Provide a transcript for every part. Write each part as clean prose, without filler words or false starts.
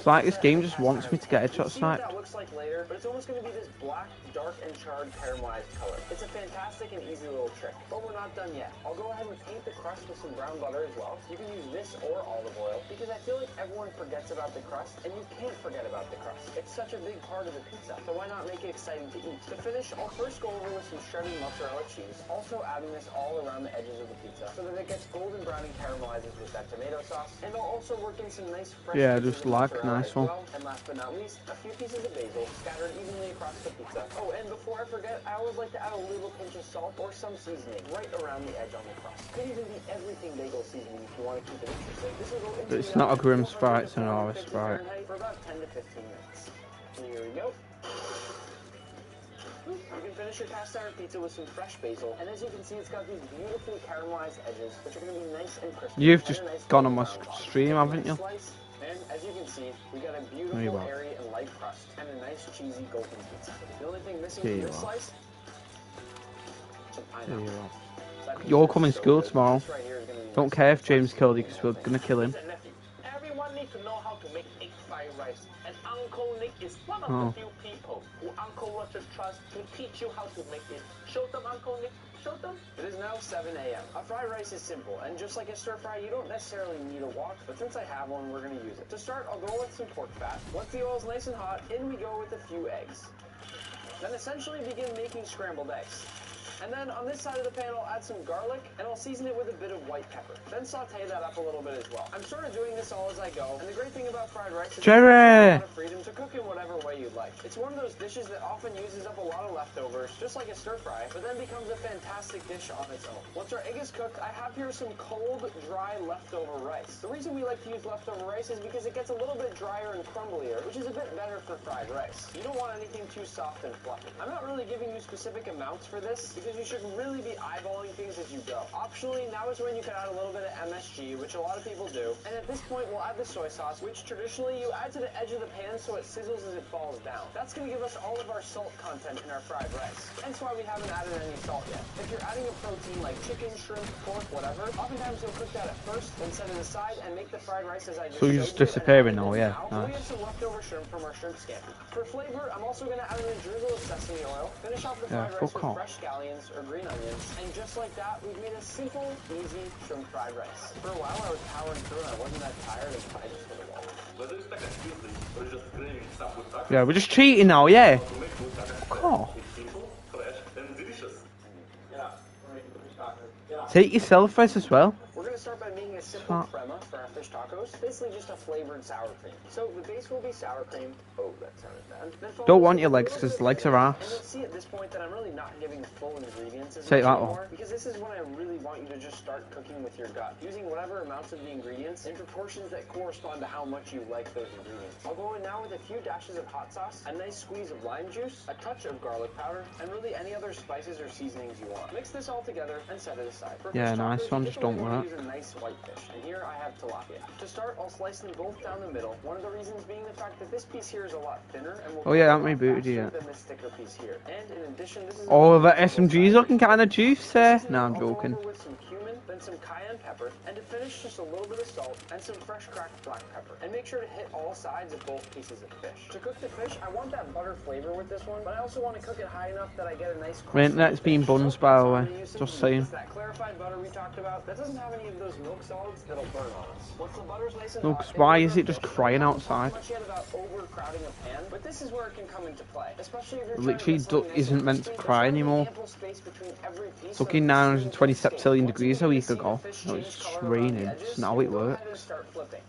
It's like this game just wants me to get headshot See what sniped. that looks like later, but it's almost going to be this black, dark, and charred caramelized color. It's a fantastic and easy little trick, but we're not done yet. I'll go ahead and paint the crust with some brown butter as well. You can use this or olive oil, because I feel like everyone forgets about the crust, and you can't forget about the crust. It's such a big part of the pizza, so why not make it exciting to eat? To finish, I'll first go over with some shredded mozzarella cheese, also adding this all around the edges of the pizza, so that it gets golden brown and caramelizes with that tomato sauce. And I'll also work in some nice fresh Just like nice one. well. And last but not least, a few pieces of basil scattered evenly across the pizza. Oh, and before I forget, I always like to add a little pinch of salt or some seasoning right around the edge on the crust. Could even be everything bagel seasoning if you want to keep it interesting. This will go into But it's not a grim Sprite, it's an Aura Sprite. for about 10 to 15 minutes. And here we go. You can finish your cast iron pizza with some fresh basil, and as you can see, it's got these beautifully caramelized edges, which are going to be nice and crispy. You've just gone on my stream, haven't you? And as you can see, we got a beautiful, airy, and light crust, and a nice, cheesy, golden pizza. The only thing missing from this slice, some pineapple. You're coming to school tomorrow. Don't care if James killed you, because we're going to kill him. Everyone needs to know how to make egg fried rice, and Uncle Nick is one of the few people who Uncle Roger trusts to teach you how to make it. Show them, Uncle Nick. Show them. It is now 7 a.m. A fried rice is simple, and just like a stir fry, you don't necessarily need a wok, but since I have one, we're going to use it. To start, I'll go with some pork fat. Once the oil's nice and hot, in we go with a few eggs. Then essentially begin making scrambled eggs. And then on this side of the pan, I'll add some garlic, and I'll season it with a bit of white pepper. Then saute that up a little bit as well. I'm sort of doing this all as I go, and the great thing about fried rice is you have a lot of freedom to cook in whatever way you like. It's one of those dishes that often uses up a lot of leftovers, just like a stir fry, but then becomes a fantastic dish on its own. Once our egg is cooked, I have here some cold, dry leftover rice. The reason we like to use leftover rice is because it gets a little bit drier and crumblier, which is a bit better for fried rice. You don't want anything too soft and fluffy. I'm not really giving you specific amounts for this, because you should really be eyeballing things as you go. Optionally, now is when you can add a little bit of MSG, which a lot of people do. And at this point, we'll add the soy sauce, which traditionally you add to the edge of the pan so it sizzles as it falls down. That's going to give us all of our salt content in our fried rice. Hence why we haven't added any salt yet. If you're adding a protein like chicken, shrimp, pork, whatever, oftentimes you'll cook that at first, then set it aside and make the fried rice as I just So you're just disappearing now, yeah. Nice. We have some leftover shrimp from our shrimp scampi. For flavor, I'm also going to add in a drizzle of sesame oil. Finish off the fried rice with fresh scallions or green onions, and just like that, we've made a simple, easy shrimp fried rice. For a while, I was powering through and I wasn't that tired and I just hit a wall. Yeah, we're just cheating now, yeah. Oh. Take your selfies as well. We're going to start by making a simple crema for our fish tacos. Basically just a flavored sour cream. So the base will be sour cream. Oh, that sounded bad. Don't want your legs, because legs are ass. And you'll see at this point that I'm really not giving full ingredients as Take much that anymore, because this is when I really want you to just start cooking with your gut, using whatever amounts of the ingredients in proportions that correspond to how much you like those ingredients. I'll go in now with a few dashes of hot sauce, a nice squeeze of lime juice, a touch of garlic powder, and really any other spices or seasonings you want. Mix this all together and set it aside. For yeah, nice one, just don't work. Use a nice white fish, and here I have tilapia. To start, I'll slice them both down the middle. One of the reasons being the fact that this piece here is a lot thinner, and will haven't rebooted yet. than this thicker piece here. And in addition, this is the SMG's looking kind of juicy. No, I'm joking. With some cumin, then some cayenne pepper, and to finish, just a little bit of salt and some fresh cracked black pepper. And make sure to hit all sides of both pieces of fish. To cook the fish, I want that butter flavor with this one, but I also want to cook it high enough that I get a nice. That's been buns, by the way. Just saying. That clarified butter we talked about, that doesn't have any of those milk solids that'll burn on us. Once the butter's nice and hot, why is it just crying outside? About overcrowding a pan, but this is where it can come into play, especially if you're literally isn't meant to cry anymore. It's looking 920 septillion degrees a week ago. No, it's just raining. It's not how it works.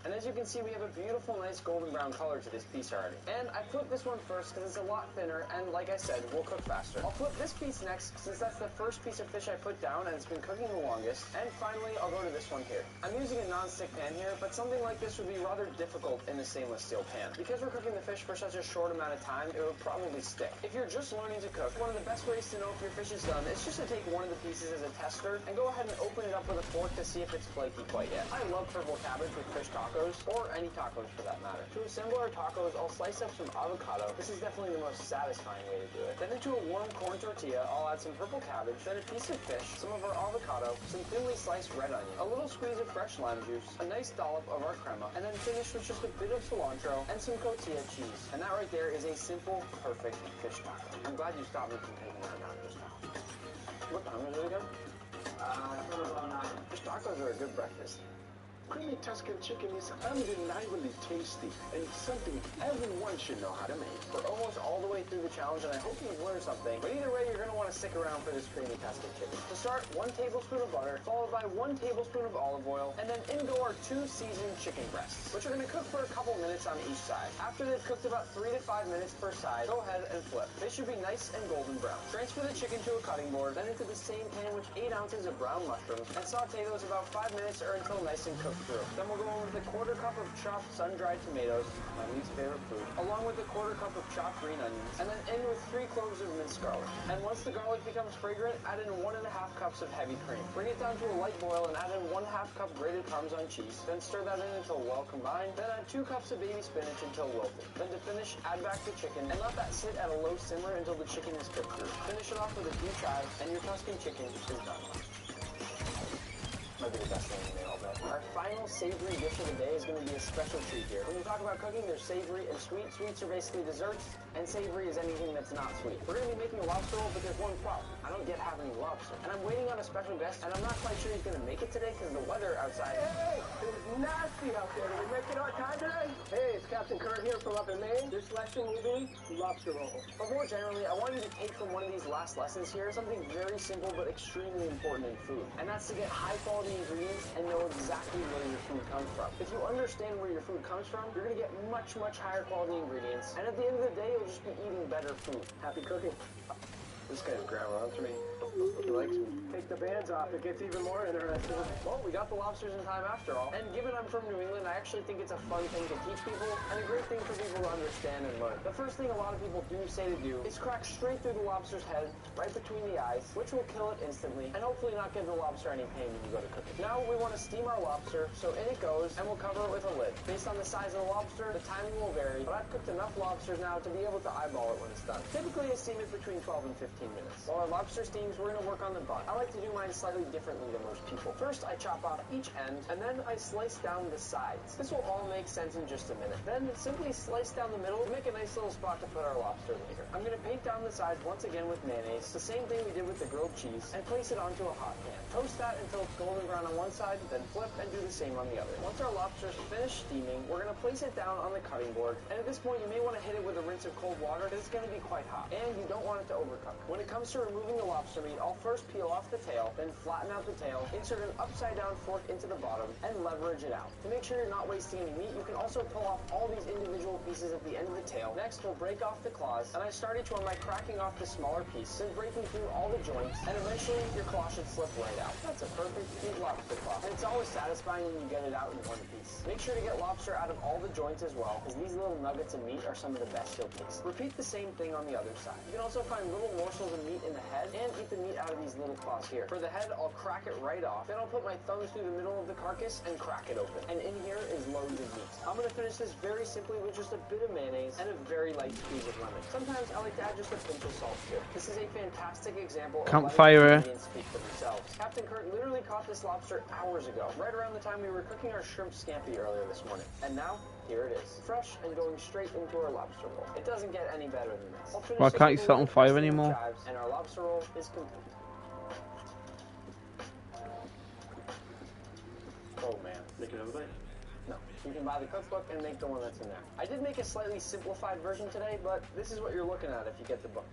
And as you can see, we have a beautiful, nice golden brown color to this piece already. And I flip this one first because it's a lot thinner, and like I said, we'll cook faster. I'll flip this piece next since that's the first piece of fish I put down and it's been cooking the longest. And finally, I'll go to this one here. I'm using a non-stick pan here, but something like this would be rather difficult in a stainless steel pan. Because we're cooking the fish for such a short amount of time, it would probably stick. If you're just learning to cook, one of the best ways to know if your fish is done is just to take one of the pieces as a tester and go ahead and open it up off with a fork to see if it's flaky quite yet. I love purple cabbage with fish tacos, or any tacos for that matter. To assemble our tacos, I'll slice up some avocado. This is definitely the most satisfying way to do it. Then into a warm corn tortilla, I'll add some purple cabbage, then a piece of fish, some of our avocado, some thinly sliced red onion, a little squeeze of fresh lime juice, a nice dollop of our crema, and then finish with just a bit of cilantro and some cotija cheese. And that right there is a simple, perfect fish taco. I'm glad you stopped me from taking that down just now. What time is it again? Fish tacos are a good breakfast. Creamy Tuscan chicken is undeniably tasty and something everyone should know how to make. We're almost all the way through the challenge, and I hope you've learned something. But either way, you're going to want to stick around for this creamy Tuscan chicken. To start, 1 tablespoon of butter, followed by 1 tablespoon of olive oil, and then in go our 2 seasoned chicken breasts, which are going to cook for a couple minutes on each side. After they've cooked about 3 to 5 minutes per side, go ahead and flip. They should be nice and golden brown. Transfer the chicken to a cutting board, then into the same pan with 8 ounces of brown mushrooms, and saute those about 5 minutes or until nice and cooked through. Then we'll go in with a 1/4 cup of chopped sun-dried tomatoes, my least favorite food, along with a 1/4 cup of chopped green onions, and then in with 3 cloves of minced garlic. And once the garlic becomes fragrant, add in 1½ cups of heavy cream. Bring it down to a light boil and add in 1/2 cup grated Parmesan cheese. Then stir that in until well combined. Then add 2 cups of baby spinach until wilted. Then to finish, add back the chicken and let that sit at a low simmer until the chicken is cooked through. Finish it off with a few chives, and your Tuscan chicken is done. Might be the best thing we made all day. Our final savory dish of the day is going to be a special treat here. When you talk about cooking, there's savory and sweet. Sweets are basically desserts, and savory is anything that's not sweet. We're going to be making a lobster roll, but there's one problem. I don't yet have any lobster. And I'm waiting on a special guest, and I'm not quite sure he's going to make it today because the weather outside... Hey, it was nasty out there. Did we make it on time today? Hey, it's Captain Kurt here from up in Maine. This lesson will be lobster roll. But more generally, I want you to take from one of these last lessons here something very simple but extremely important in food. And that's to get high-quality ingredients and know exactly where your food comes from. If you understand where your food comes from, you're going to get much, much higher quality ingredients. And at the end of the day, you'll just be eating better food. Happy cooking. This guy's grabbing onto me. He likes me. Take the bands off, it gets even more interesting. Well, we got the lobsters in time after all. And given I'm from New England, I actually think it's a fun thing to teach people and a great thing for people to understand and learn. The first thing a lot of people do say to do is crack straight through the lobster's head, right between the eyes, which will kill it instantly and hopefully not give the lobster any pain when you go to cook it. Now we want to steam our lobster, so in it goes, and we'll cover it with a lid. Based on the size of the lobster, the timing will vary, but I've cooked enough lobsters now to be able to eyeball it when it's done. Typically, I steam it between 12 and 15 minutes. While our lobster steams, we're going to work on the bun. I like to do mine slightly differently than most people. First, I chop off each end, and then I slice down the sides. This will all make sense in just a minute. Then, simply slice down the middle to make a nice little spot to put our lobster later. I'm going to paint down the sides once again with mayonnaise, the same thing we did with the grilled cheese, and place it onto a hot pan. Toast that until it's golden brown on one side, then flip and do the same on the other. Once our lobster's finished steaming, we're going to place it down on the cutting board, and at this point, you may want to hit it with a rinse of cold water, because it's going to be quite hot, and you don't want it to overcook. When it comes to removing the lobster meat, I'll first peel off the tail, then flatten out the tail, insert an upside-down fork into the bottom, and leverage it out. To make sure you're not wasting any meat, you can also pull off all these individual pieces at the end of the tail. Next, we'll break off the claws, and I start each one by cracking off the smaller piece, then breaking through all the joints, and eventually your claw should slip right out. That's a perfect cute lobster claw, and it's always satisfying when you get it out in one piece. Make sure to get lobster out of all the joints as well, because these little nuggets of meat are some of the best you'll taste. Repeat the same thing on the other side. You can also find little morsels of meat in the head, and eat the meat out of these little claws here. For the head, I'll crack it right off. Then I'll put my thumbs through the middle of the carcass and crack it open. And in here is loads of meat. I'm going to finish this very simply with just a bit of mayonnaise and a very light squeeze of lemon. Sometimes I like to add just a pinch of salt too. This is a fantastic example of Campfire. ingredients speak for themselves. Captain Kurt literally caught this lobster hours ago, right around the time we were cooking our shrimp scampi earlier this morning. And now, here it is. Fresh and going straight into our lobster roll. It doesn't get any better than this. Why can't you set on fire anymore? And our lobster roll is complete. Oh man. Make another bite. No. You can buy the cookbook and make the one that's in there. I did make a slightly simplified version today, but this is what you're looking at if you get the book.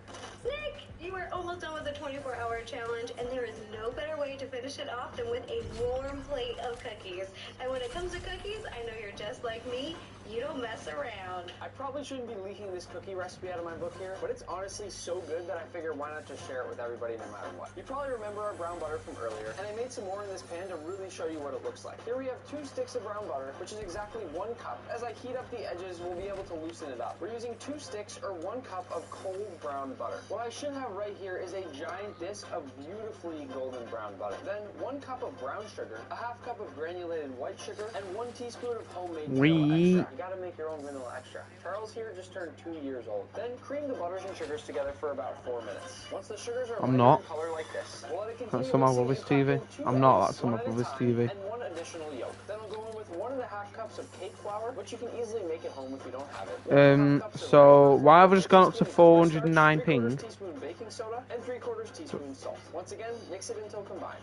Nick, you are almost done with the 24-hour challenge, and there is no better way to finish it off than with a warm plate of cookies. And when it comes to cookies, I know you're just like me. You don't mess around. I probably shouldn't be leaking this cookie recipe out of my book here, but it's honestly so good that I figure why not just share it with everybody no matter what. You probably remember our brown butter from earlier, and I made some more in this pan to really show you what it looks like. Here we have 2 sticks of brown butter, which is exactly 1 cup. As I heat up the edges, we'll be able to loosen it up. We're using 2 sticks or 1 cup of cold brown butter. What I should have right here is a giant disc of beautifully golden brown butter. Then 1 cup of brown sugar, a half cup of granulated white sugar, and 1 teaspoon of homemade vanilla extra. You gotta make your own vanilla extra. Charles here just turned 2 years old. Then cream the butters and sugars together for about 4 minutes. Once the sugars are lighter color like this, we'll let it continue. That's on my brother's TV. I'm not. That's on my brother's TV. And 1 additional yolk. Then we'll go in with 1.5 cups of cake flour, which you can easily make at home if you don't have it. So why have I just gone up to 409 ping? Teaspoon baking soda and 3/4 teaspoon salt. Once again, mix it until combined.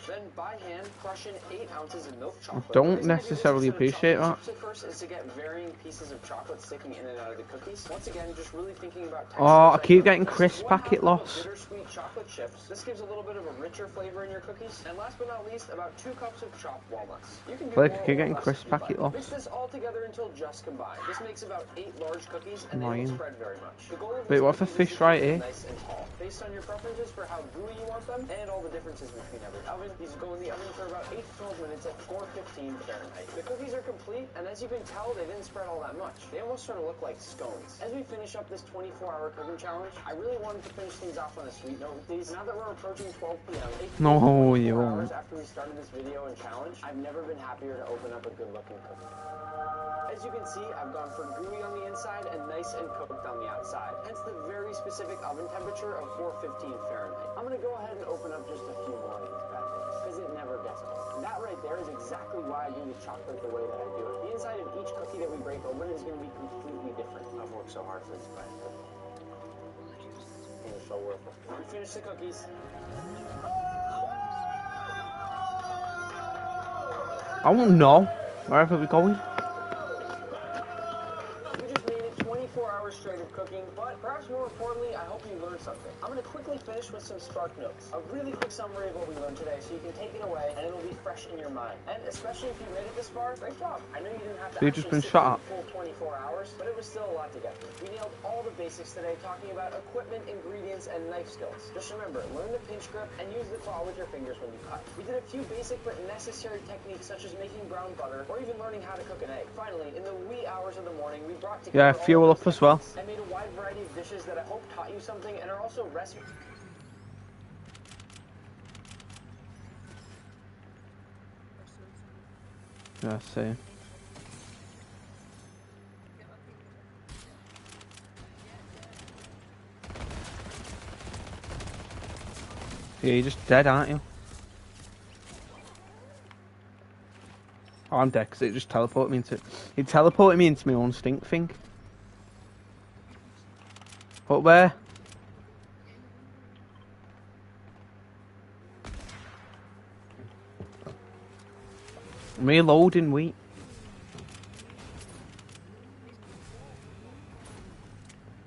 Then by hand, crush in 8 ounces of milk chocolate. I don't necessarily appreciate that. At first is to get varying pieces of chocolate sticking in and out of the cookies. Once again, just really thinking about texture. Oh, I keep getting crisp packet loss. Bittersweet chocolate chips. This gives a little bit of a richer flavor in your cookies. And last but not least, about 2 cups of chopped walnuts. You can do Like, more I keep or getting less crisp if you packet like. loss. Mix this all together until just combined. This makes about 8 large cookies, and they don't spread very much. The goal of Wait, what if a cookies is fish to right keep them here? nice and tall, based on your preferences for how gooey you want them, and all the differences between every oven. These go in the oven for about 8 to 12 minutes at 415 Fahrenheit. The cookies are complete, and as you can tell, they didn't spread all that much. They almost sort of look like scones. As we finish up this 24-hour cooking challenge, I really wanted to finish things off on a sweet note with these. Now that we're approaching 12 p.m., No, you 24 won't. hours after we started this video and challenge, I've never been happier to open up a good-looking cookie. As you can see, I've gone for gooey on the inside and nice and cooked on the outside, hence the very specific oven temperature of 415 Fahrenheit. I'm going to go ahead and open up just a few more of these bad boys, because it never gets old. That right there is exactly why I do the chocolate the way that I do it. The inside of each cookie that we break open is going to be completely different. I've worked so hard for this bread cookie. It was so worth it. We finished the cookies. I won't know. Wherever we're going. We just made it 24 hours straight of cooking, but perhaps more importantly, I hope you learned something. I'm going to quickly finish with some spark notes. A really quick summary of what we learned today so you can take it away and it'll be fresh in your mind. And especially if you made it this far, great job. I know you didn't have to You've just been sit shot for the full 24 hours, but it was still a lot to get through. We nailed all the basics today, talking about equipment, ingredients, and knife skills. Just remember, learn the pinch grip and use the claw with your fingers when you cut. We did a few basic but necessary techniques such as making brown butter or even learning how to cook an egg. Finally, in the wee hours of the morning, we brought together fuel up as well. and made a wide variety of dishes that I hope taught you something and are also recipes. Yeah, see. Yeah, you're just dead, aren't you? Oh, I'm dead because it just teleported me into. It teleported me into my own stink thing. Up there. I'm reloading wheat.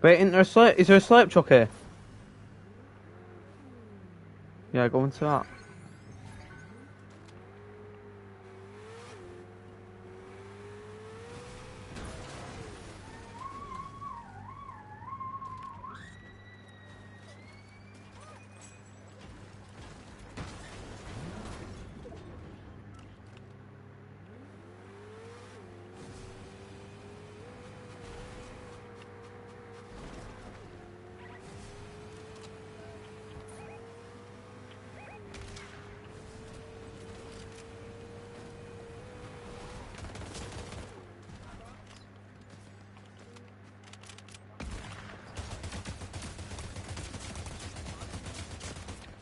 Wait, is there a slurp truck here? Yeah, go into that.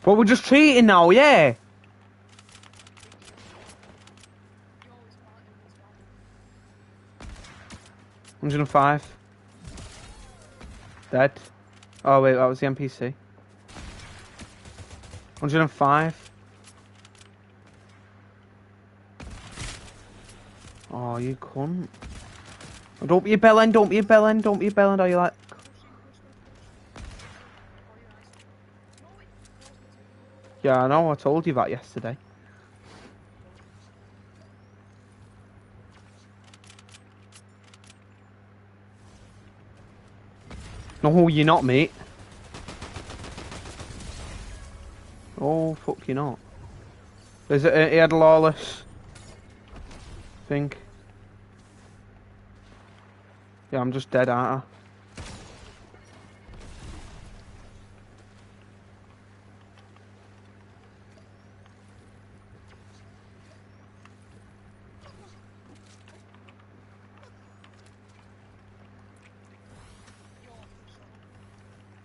But we're just cheating now, yeah. $105. Dead. Oh wait, that was the NPC. 105. Oh, you cunt. Oh, don't be a bellend, don't be a bellend, don't be a bellend, are you like... Yeah, I know, I told you that yesterday. No, you're not, mate. Oh, fuck, you're not. Is it? He had a lawless thing. Yeah, I'm just dead, aren't I?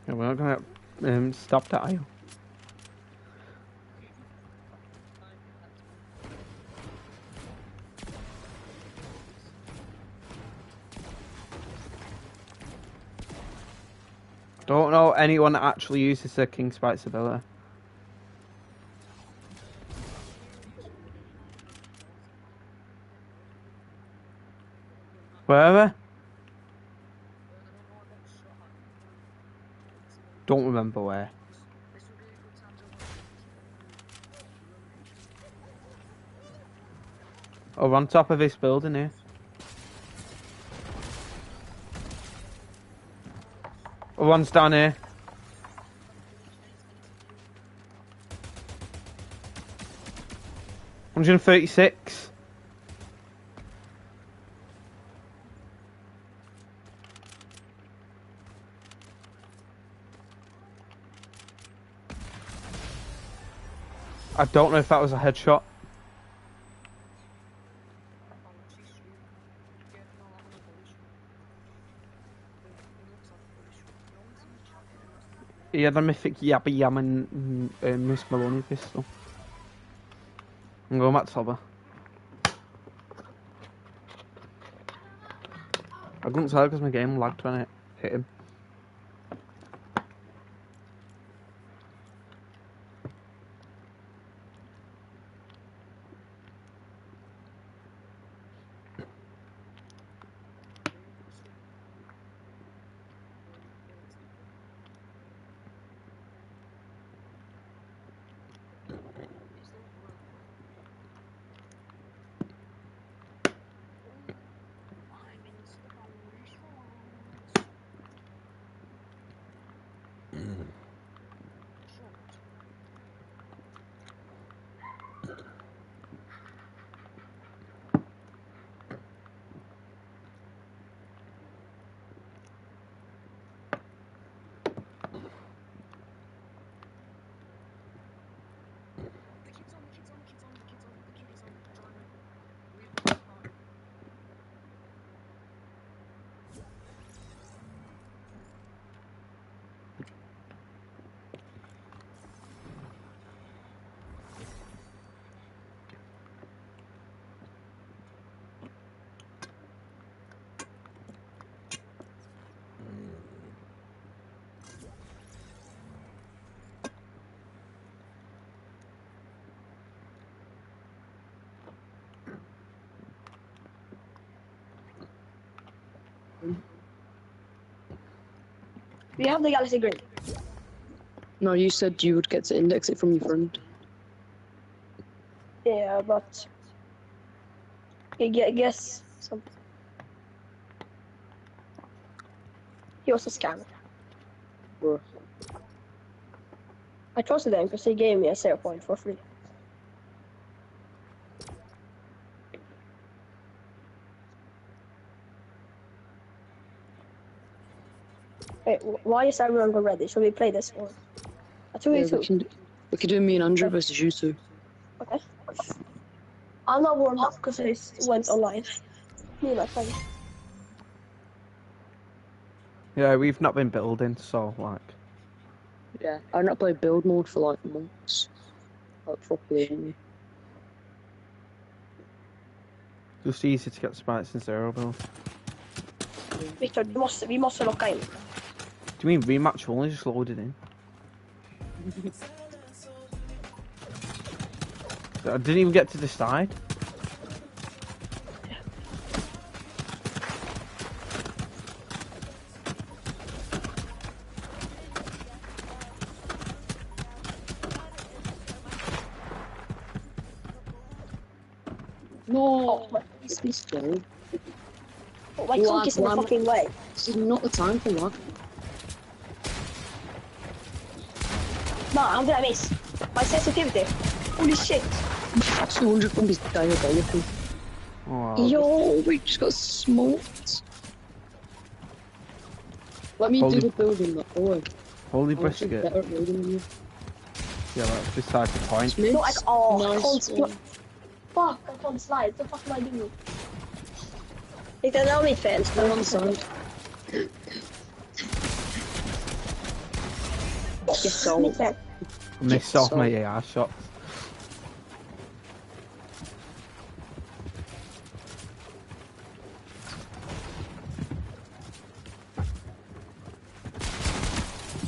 Yeah, we're not gonna stop that, are you? Don't know anyone that actually uses the King Sprites ability. Wherever? Don't remember where. Oh, we're on top of this building here. Oh, one's down here. $136. I don't know if that was a headshot. He had a mythic Yabba Yam and Miss Maloney pistol. I'm going back to Tobber. I couldn't tell because my game lagged when it hit him. Do you have the Galaxy Green? No, you said you would get to index it from your friend. Yeah, but I guess some. He was a scammer. Bro. I trusted him because he gave me a 0 point for free. Wait, why is everyone ready? Should we play this one? A 2v2? We can do me and Andrew versus you two. Okay. I'm not warmed up because I went online. Me and my friend. Yeah, we've not been building, so like. Yeah, I've not played build mode for like months. Like properly anyway. Just easy to get sprites in zero build. Victor, vi måste locka in. Do you mean rematch only just loaded in? I didn't even get to decide. No, it's this though. Oh, my cock is in the fucking way. This is not the time for that. No, I'm gonna miss. My sensitivity. Holy shit. 200 from this diabolical. Oh, Yo, we just got smoked. Let me do the building that way. holy I'm actually brisket. better at building than you. Yeah, that's beside the point. Smiths, No, I nice can't. one. Fuck, I can't slide. What the fuck am I doing? It allow me fans. Go on the side. Get Me out. fan. Missed off my AR shots.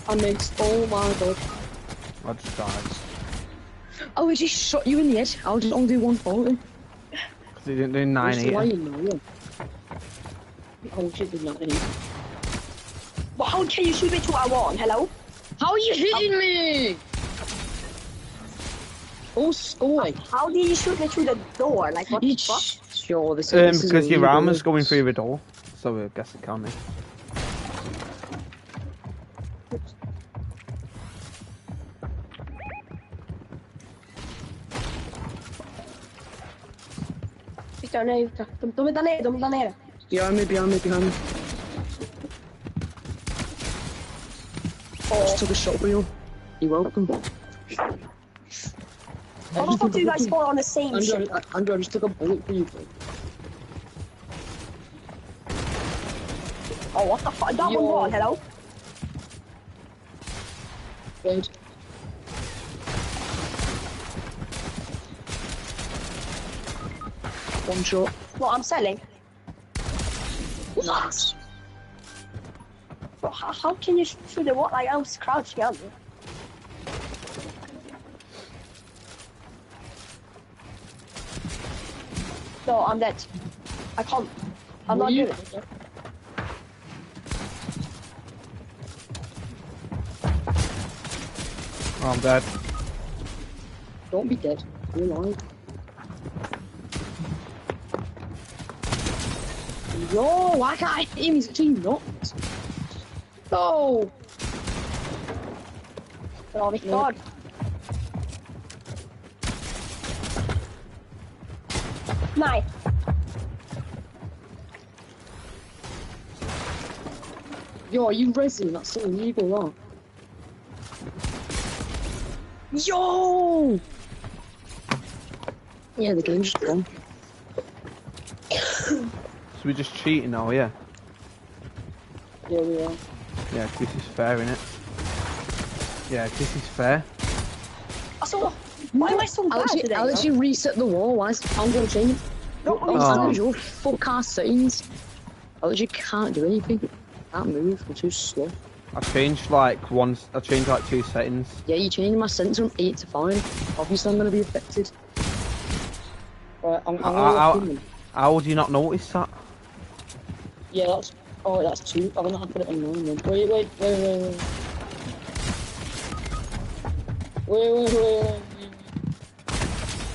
I missed. Oh my god. I just died. Oh, he just shot you in the head. I'll just only do 140. Because he didn't do 980. lying now, yeah. Oh, shit, did not hit. But how can you shoot me to R1? Hello? How are you hitting me? Oh, score. How did you shoot me through the door? Like, what the fuck? Sure, this is Because your illegal. armor's going through the door. So I guess it can be. Victor, nej, Victor. De är där nere, de är där nere. Behind me, behind me, behind me. I just took a shot for you. You're welcome. How the fuck do you guys fall on the same ship? Andrew, I just took a bullet for you. Oh, what the fuck? That one wall, hello? Dead. One shot. What, I'm selling? Nice. Bro, how can you shoot the wall? Like, I was crouching under. No, I'm dead. I can't. I'm not doing it. Oh, I'm dead. Don't be dead. You're alive. Yo, why can't I hit him? He's actually nuts. No! Oh my god. Nej. Yo, are you resin? That's so illegal, that. Yo! Yeah, the game's just gone. So we're just cheating now, yeah? Yeah, we are. Yeah, this is fair, innit? Yeah, this is fair. Also, why am I so bad today? I'll let you reset the wall. Why is the pound going to change? No, Your fuck ass settings. I literally can't do anything. Can't move. I'm too slow. I changed like two settings. Yeah, you changed my settings from 8 to 5. Obviously, I'm going to be affected. Right, I'm going to lock in. How would you not notice that? Yeah, that's... Oh, that's 2. I'm going to have to put it on 9 then. Wait. Wait.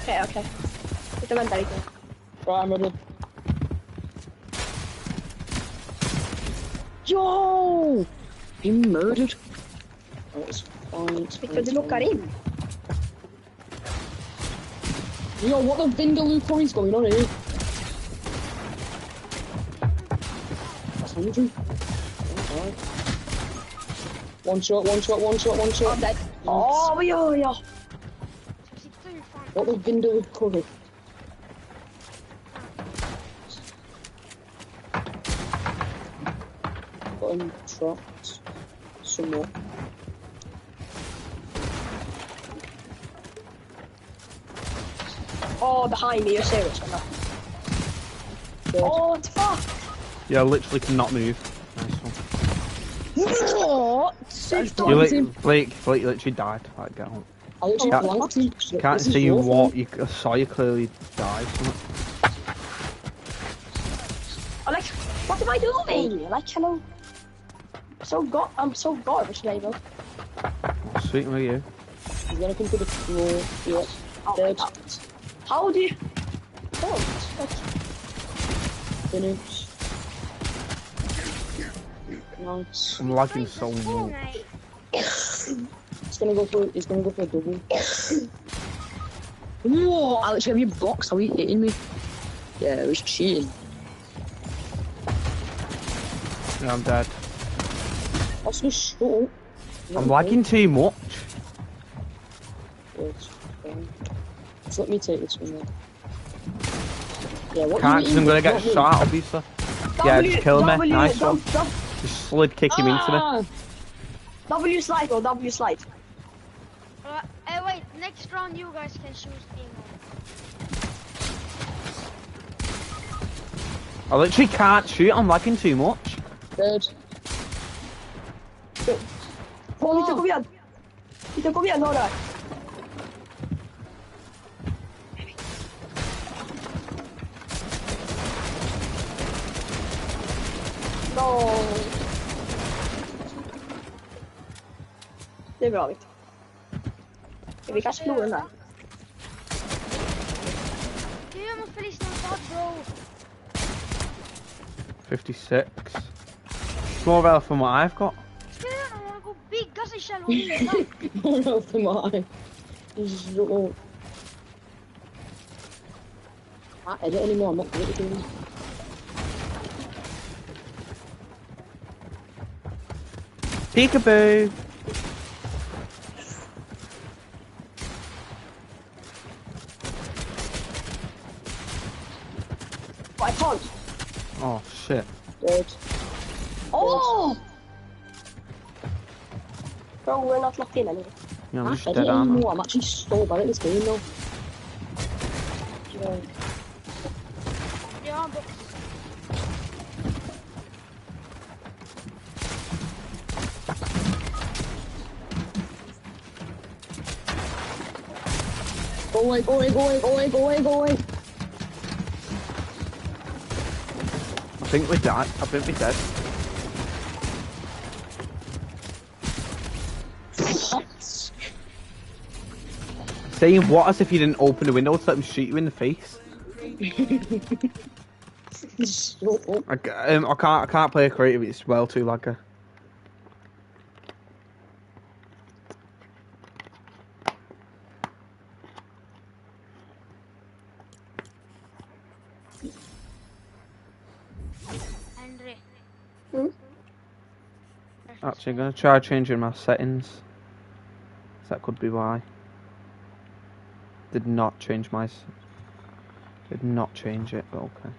Okay. Ito man tayo. Right, I'm ready. Yo! Been murdered. Oh, it's fine. Victor, du lockar in. Yo, what the Vindaloo curry's going on here? That's 100. Alright. One shot. I'm dead. Oh, yo. What the Vindaloo curry? Got him trapped somewhere. Oh, behind me, you're serious or not? Oh, what the fuck? Yeah, I literally cannot move. Nice one. What? Blake literally died. Like, get on. I literally blanked him. Can't see you what I saw you clearly die. Like, what am I doing? Like, hello. I'm so garbage, David. Sweet with you. He's gonna come to the floor. Yeah. Oh my god. How do you... Oh, Finish. Nice. I'm lagging so much. gonna go for a double. Whoa, Alex, have you boxed? Are you hitting me? Yeah, it was cheating. Yeah, I'm dead. That's just shut. I'm lagging too much. Just let me take this one then. Yeah, what Can't, you because I'm gonna get Not me. shot, obviously. Yeah, just kill me. Nice one. Just slid kick him into me. W slide or W slide. Wait, next round you guys can choose team mode. I literally can't shoot, I'm lagging too much. Dead. Kom igen. Titta, kom igen, några. No. Det är bra, Victor. Vi kanske slår den där. Jag måste lyssna på bro. 56. It's more health than what I've got. I wanna go big, gas I shall More of them I. So. I can't edit anymore, I'm not good at doing. Peekaboo! I can't. Oh shit. Dead. Oh! Bro, we're not locked in anymore. Yeah, I'm I just can't dead edit armor. anymore, I'm actually so bad at this game though. Yeah. Yeah, but Go away, go away, go away, go away, go away, go away. I think we're dead. I think we're dead. Saying what as if you didn't open the window to let me shoot you in the face. I can't play a creative, it's well too laggy. Andre. Actually, I'm gonna try changing my settings. That could be why. Did not change my. Did not change it, but okay.